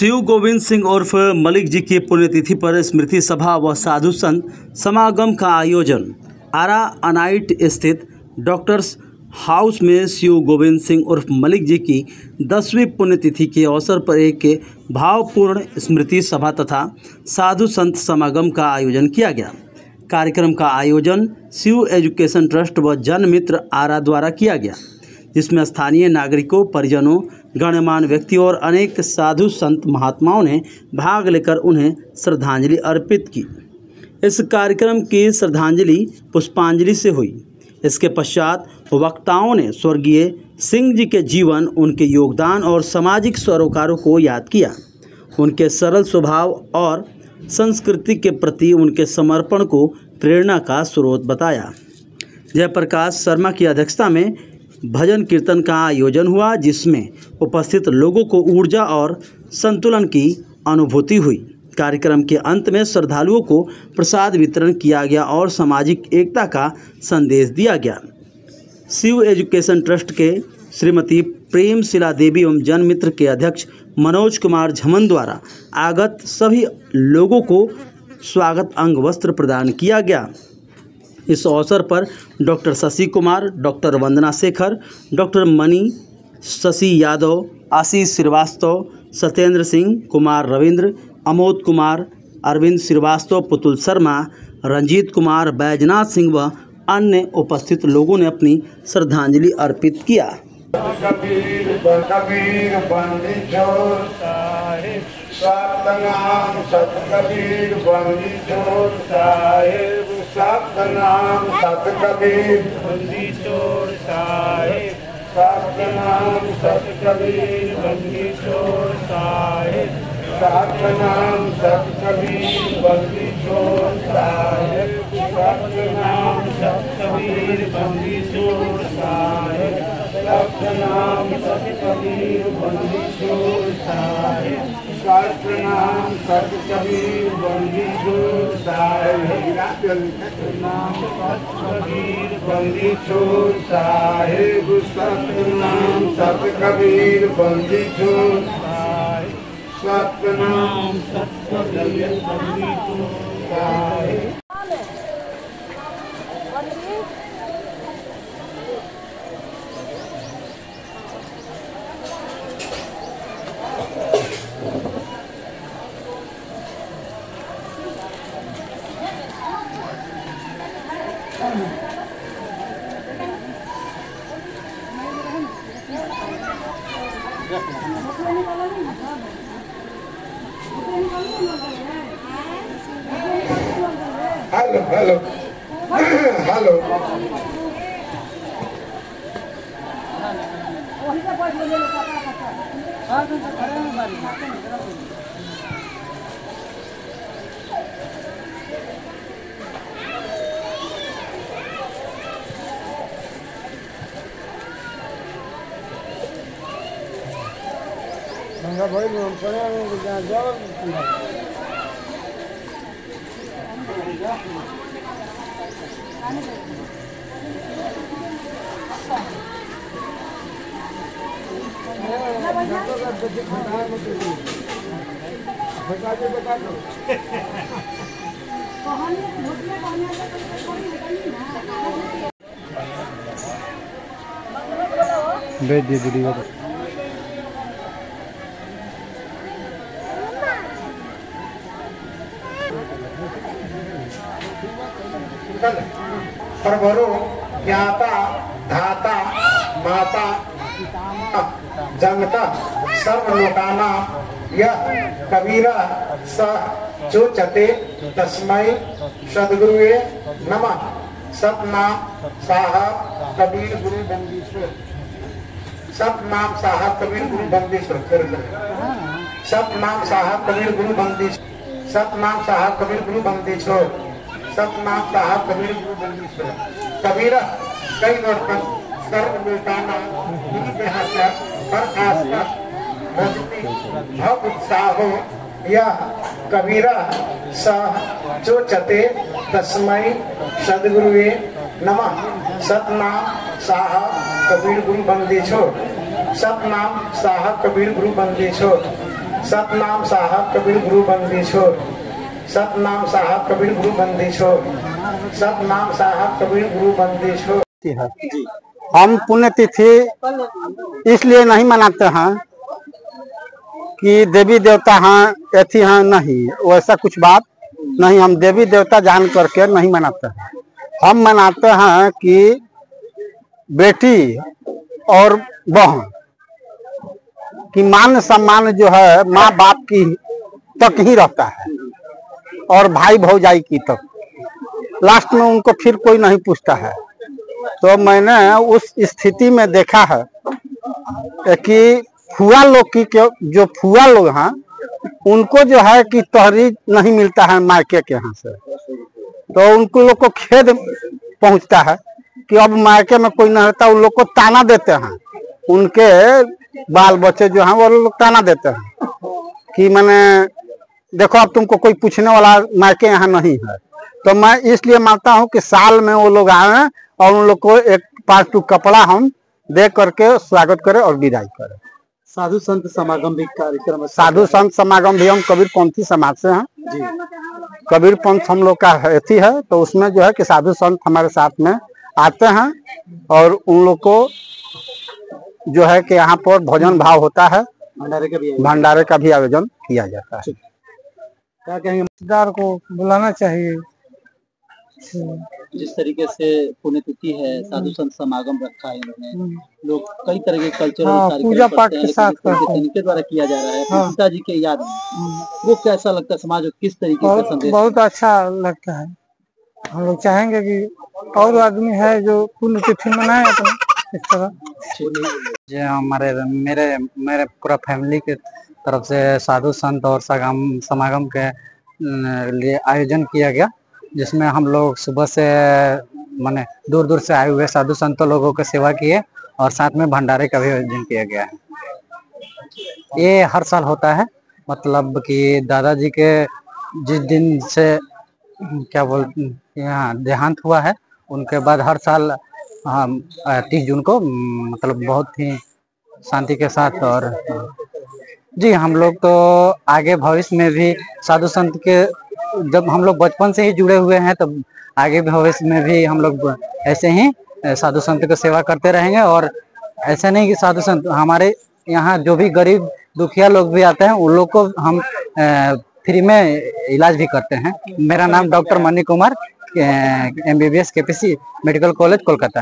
शिव गोविंद सिंह उर्फ मलिक जी की पुण्यतिथि पर स्मृति सभा व साधु संत समागम का आयोजन आरा अनाइट स्थित डॉक्टर्स हाउस में शिव गोविंद सिंह उर्फ मलिक जी की 10वीं पुण्यतिथि के अवसर पर एक भावपूर्ण स्मृति सभा तथा साधु संत समागम का आयोजन किया गया। कार्यक्रम का आयोजन शिव एजुकेशन ट्रस्ट व जन मित्र आरा द्वारा किया गया, जिसमें स्थानीय नागरिकों, परिजनों, गणमान्य व्यक्तियों और अनेक साधु संत महात्माओं ने भाग लेकर उन्हें श्रद्धांजलि अर्पित की। इस कार्यक्रम की श्रद्धांजलि पुष्पांजलि से हुई। इसके पश्चात वक्ताओं ने स्वर्गीय सिंह जी के जीवन, उनके योगदान और सामाजिक सरोकारों को याद किया। उनके सरल स्वभाव और संस्कृति के प्रति उनके समर्पण को प्रेरणा का स्रोत बताया। जयप्रकाश शर्मा की अध्यक्षता में भजन कीर्तन का आयोजन हुआ, जिसमें उपस्थित लोगों को ऊर्जा और संतुलन की अनुभूति हुई। कार्यक्रम के अंत में श्रद्धालुओं को प्रसाद वितरण किया गया और सामाजिक एकता का संदेश दिया गया। शिव एजुकेशन ट्रस्ट के श्रीमती प्रेम शिला देवी एवं जन मित्र के अध्यक्ष मनोज कुमार झमन द्वारा आगत सभी लोगों को स्वागत अंग वस्त्र प्रदान किया गया। इस अवसर पर डॉक्टर शशि कुमार, डॉक्टर वंदना शेखर, डॉक्टर मणि, शशि यादव, आशीष श्रीवास्तव, सत्येंद्र सिंह, कुमार रविंद्र, अमोद कुमार, अरविंद श्रीवास्तव, पुतुल शर्मा, रंजीत कुमार, बैजनाथ सिंह व अन्य उपस्थित लोगों ने अपनी श्रद्धांजलि अर्पित किया। कबीर बंदी छोड़ साहिब, सतनाम सत कबीर बंदी छोड़ साहिब, सतनाम सत कबीर बंदी छोड़ साहिब, सतनाम सत कबीर बंदी छोड़ साहिब, सतनाम सत कबीर बंदी छोड़ साहिब, सतनाम सत कबीर बंदी छोड़ साहिब, सतनाम सत कबीर बंदी छोड़ साहिब, सतनाम सत कबीर बंदी छोड़ साहिब, सतनाम सत कबीर बंदी छोड़ साहिब, सतनाम सत कबीर बंदी छोड़ साहिब, सतनाम सत कबीर बंदी छोड़ साहिब। हेलो हेलो हेलो भाई भेज दे वीडियो प्रभरो ज्ञाता धाता माता जगता सर्वलोकाना यह कबीरा स चोचते तस्मै सद्गुरुवे नमः। सतनाम साहब कबीर गुरु बंदीश्वर, सतनाम साहब कबीर गुरु बंदीश्वर, सतनाम साहब कबीर गुरु बंदीश्वर, सतनाम साहब कबीर गुरु बंदीश्वर, सतनाम साहब कबीर गुरु बंदीश्वर। कबीरा कई वर्तन सर्व लोकाना पर भव उत्साहो यह कबीरा सह चोचते तस्मै सद्गुरुवे नमः। सतनाम साहब कबीर गुरु बंदी छोड़, सतनाम साहब कबीर गुरु बंदी छोड़, सतनाम साहब कबीर गुरु बंदी छोड़, सतनाम साहब कबीर गुरु बंदी छोड़, सतनाम साहब कबीर गुरु बंदी छोड़। हम पुण्यतिथि इसलिए नहीं मनाते हैं कि देवी देवता हैं ऐसी हैं, नहीं वैसा कुछ बात नहीं। हम देवी देवता जान करके नहीं मनाते हैं। हम मनाते हैं कि बेटी और बहन की मान सम्मान जो है माँ बाप की तक ही रहता है और भाई भौजाई की तक, लास्ट में उनको फिर कोई नहीं पूछता है। तो मैंने उस स्थिति में देखा है कि फुआ लोग की जो फुआ लोग हैं उनको जो है कि तोहरी नहीं मिलता है मायके के यहाँ से, तो उनको लोग को खेद पहुंचता है कि अब मायके में कोई नहीं रहता। उन लोग को ताना देते हैं, उनके बाल बच्चे जो हैं वो लोग ताना देते हैं कि मैंने देखो अब तुमको कोई पूछने वाला मायके यहाँ नहीं है। तो मैं इसलिए मानता हूँ कि साल में वो लोग आए और उन लोग को एक 5 टुक कपड़ा हम दे करके स्वागत करें और विदाई करें। साधु संत समागम भी कार्यक्रम, साधु संत समागम भी हम कबीर पंथी समाज से हैं जी। कबीर पंथ हम लोग का अथी है, तो उसमें जो है कि साधु संत हमारे साथ में आते हैं और उन लोग को जो है कि यहाँ पर भोजन भाव होता है, भंडारे का भी आयोजन किया जाता है। क्या कहेंगे? रिश्तेदार को बुलाना चाहिए। जिस तरीके से पुण्यतिथि है, साधु संत समागम रखा है इन्होंने, लोग कई तरह के कल्चरल पूजा पाठ के साथ इनके द्वारा किया जा रहा है पिताजी के याद में, वो कैसा लगता है समाज को, किस तरीके का संदेश? बहुत अच्छा लगता है। हम लोग चाहेंगे कि और आदमी है जो पुण्यतिथि मनाए अपने इस तरह। जो हमारे मेरे पूरा फैमिली के तरफ से साधु संत और समागम के लिए आयोजन किया गया, जिसमें हम लोग सुबह से माने दूर दूर से आए हुए साधु संतों लोगों की सेवा किए और साथ में भंडारे का भी आयोजन किया गया है। ये हर साल होता है, मतलब कि दादाजी के जिस दिन से क्या बोलते यहाँ देहांत हुआ है उनके बाद हर साल 30 जून को मतलब बहुत ही शांति के साथ। और जी हम लोग तो आगे भविष्य में भी साधु संत के, जब हम लोग बचपन से ही जुड़े हुए हैं तो आगे भविष्य में भी हम लोग ऐसे ही साधु संत की सेवा करते रहेंगे। और ऐसा नहीं कि साधु संत, हमारे यहाँ जो भी गरीब दुखिया लोग भी आते हैं उन लोग को हम फ्री में इलाज भी करते हैं। मेरा नाम doctor money Kumar, MBBS KPC medical college Kolkata.